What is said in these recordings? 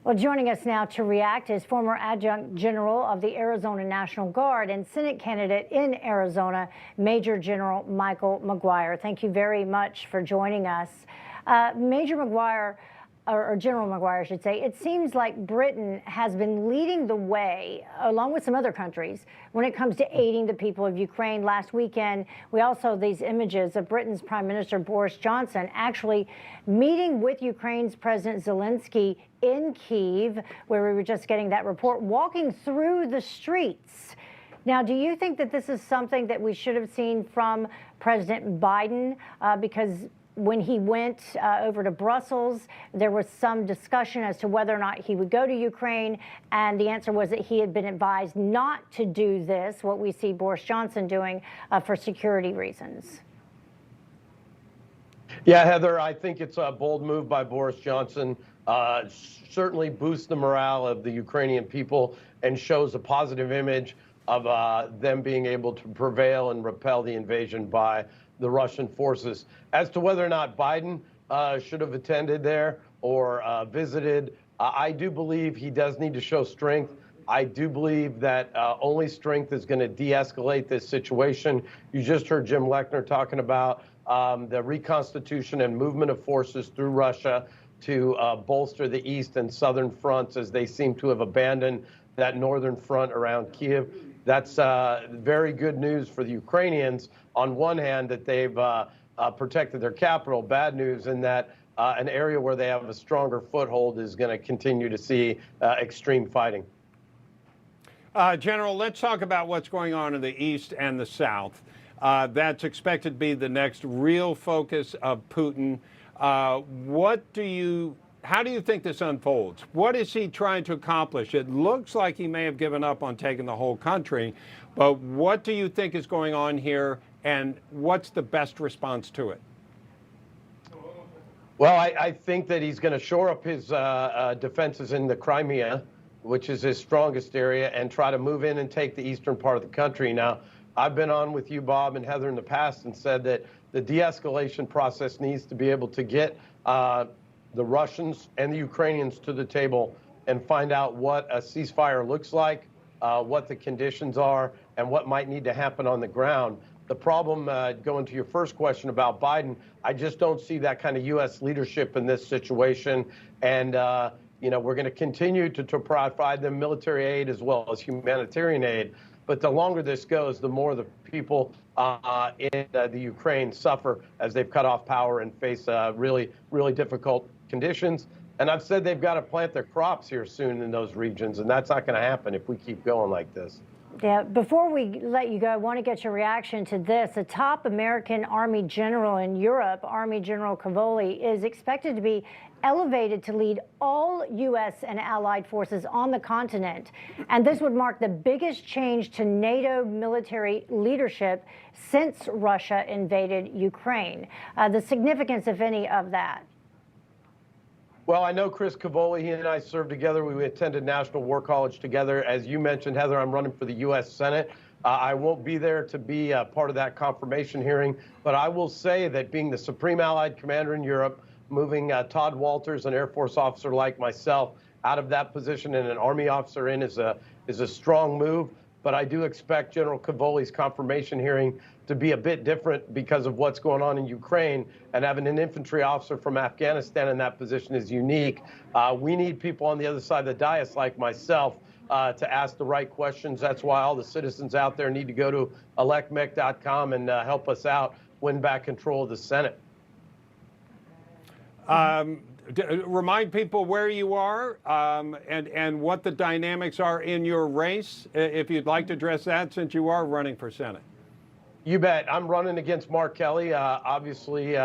Well, joining us now to react is former adjunct general of the Arizona National Guard and Senate candidate in Arizona, Major General Michael McGuire. Thank you very much for joining us. Major McGuire, or General McGuire, I should say, it seems like Britain has been leading the way, along with some other countries, when it comes to aiding the people of Ukraine. Last weekend, we also these images of Britain's Prime Minister Boris Johnson actually meeting with Ukraine's President Zelensky in Kyiv, where we were just getting that report, walking through the streets. Now, do you think that this is something that we should have seen from President Biden? Because when he went over to Brussels, there was some discussion as to whether or not he would go to Ukraine, and the answer was that he had been advised not to do this, what we see Boris Johnson doing, for security reasons. Yeah, Heather, I think it's a bold move by Boris Johnson. Certainly boosts the morale of the Ukrainian people and shows a positive image of them being able to prevail and repel the invasion by the Russian forces. As to whether or not Biden should have attended there or visited, I do believe he does need to show strength. I do believe that only strength is going to de-escalate this situation. You just heard Jim Lechner talking about the reconstitution and movement of forces through Russia to bolster the east and southern fronts, as they seem to have abandoned that northern front around Kyiv. That's very good news for the Ukrainians. On one hand, that they've protected their capital. Bad news in that an area where they have a stronger foothold is going to continue to see extreme fighting. General, let's talk about what's going on in the east and the south. That's expected to be the next real focus of Putin. How do you think this unfolds? What is he trying to accomplish? It looks like he may have given up on taking the whole country, but what do you think is going on here, and what's the best response to it? Well, I think that he's going to shore up his defenses in the Crimea, which is his strongest area, and try to move in and take the eastern part of the country. Now, I've been on with you, Bob and Heather, in the past and said that the de-escalation process needs to be able to get the Russians and the Ukrainians to the table and find out what a ceasefire looks like, what the conditions are, and what might need to happen on the ground. The problem, going to your first question about Biden, I just don't see that kind of U.S. leadership in this situation. And, we're going to continue to provide them military aid as well as humanitarian aid. But the longer this goes, the more the people in the Ukraine suffer as they've cut off power and face really, really difficult conditions. And I've said they've got to plant their crops here soon in those regions, and that's not going to happen if we keep going like this. Yeah, before we let you go, I want to get your reaction to this. A top American Army general in Europe, Army General Cavoli, is expected to be elevated to lead all U.S. and allied forces on the continent. And this would mark the biggest change to NATO military leadership since Russia invaded Ukraine. The significance, if any, of that? Well, I know Chris Cavoli. He and I served together. We attended National War College together. As you mentioned, Heather, I'm running for the U.S. Senate. I won't be there to be part of that confirmation hearing, but I will say that being the Supreme Allied Commander in Europe, moving Todd Walters, an Air Force officer like myself, out of that position and an Army officer in is a strong move. But I do expect General Cavoli's confirmation hearing to be a bit different because of what's going on in Ukraine, and having an infantry officer from Afghanistan in that position is unique. We need people on the other side of the dais like myself to ask the right questions. That's why all the citizens out there need to go to electmec.com and help us out, win back control of the Senate. Remind people where you are and what the dynamics are in your race, if you'd like to address that, since you are running for Senate. You bet. I'm running against Mark Kelly. Obviously,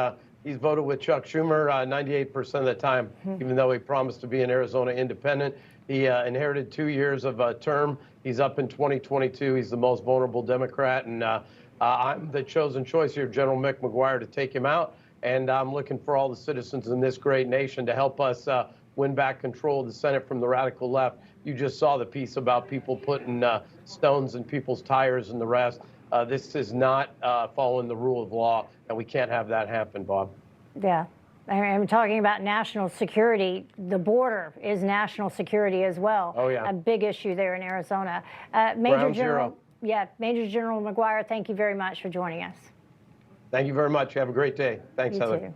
he's voted with Chuck Schumer 98% of the time, even though he promised to be an Arizona independent. He inherited 2 years of a term. He's up in 2022. He's the most vulnerable Democrat, and I'm the chosen choice here, General Mick McGuire, to take him out. And I'm looking for all the citizens in this great nation to help us win back control of the Senate from the radical left. You just saw the piece about people putting stones in people's tires and the rest. This is not following the rule of law, and we can't have that happen, Bob. Yeah. I'm talking about national security. The border is national security as well. Oh, yeah. A big issue there in Arizona. Ground zero. Major General McGuire, thank you very much for joining us. Thank you very much. Have a great day. Thanks, You Heather. too.